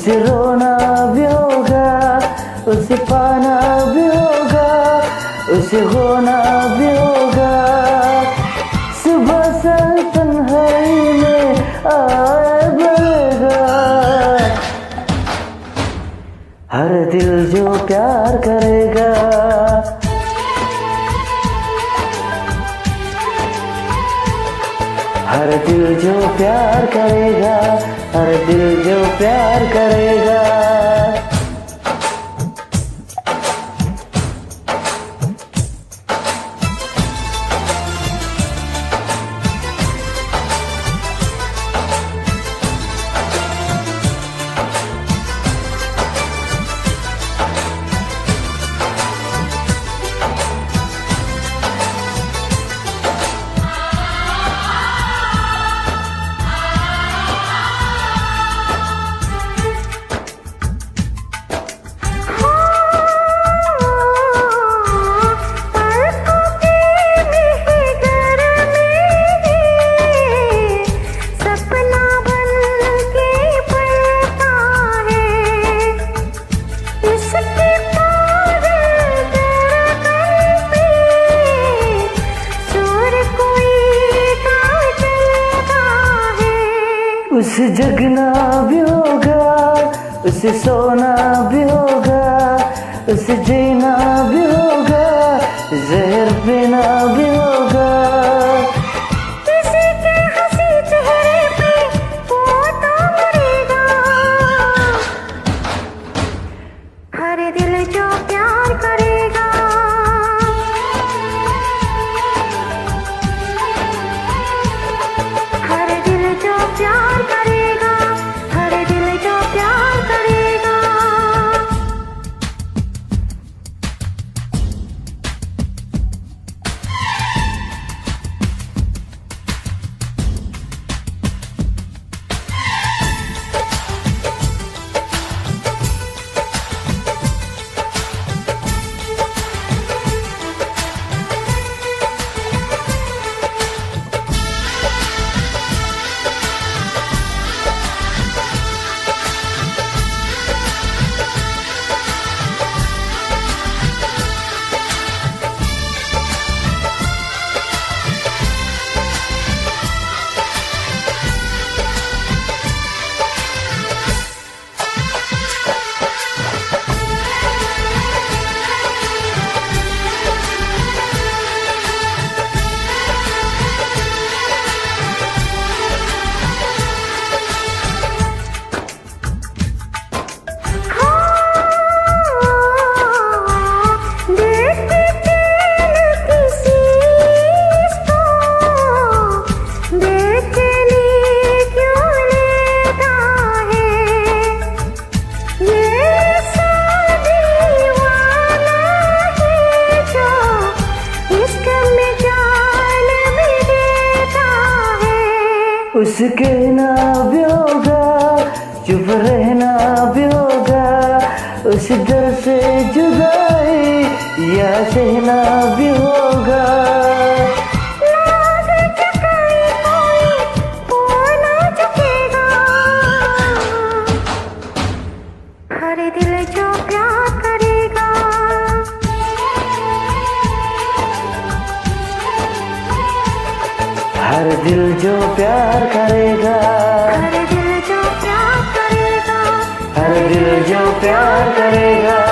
उसे रोना भी होगा, उसे पाना भी होगा, उसे होना भी होगा। सुबह से तन्हाई में आए बनेगा। हर दिल जो प्यार करेगा, हर दिल जो प्यार करेगा, हर दिल जो प्यार करेगा। उसे जगना भी होगा, उसे सोना भी होगा, उसे जीना भी होगा, जहर पीना भी होगा। किसी के हंसी चेहरे पे वो तो मरेगा। हर दिल जो प्यार करेगा, हर दिल जो प्यार करेगा, हर दिल जो प्यार करेगा। उसे कहना भी होगा, चुप रहना भी होगा, उस दर से जुदाई या सहना भी होगा। हर दिल जो प्यार करेगा, हर दिल जो प्यार करेगा, हर दिल जो प्यार करेगा, हर दिल जो प्यार करेगा।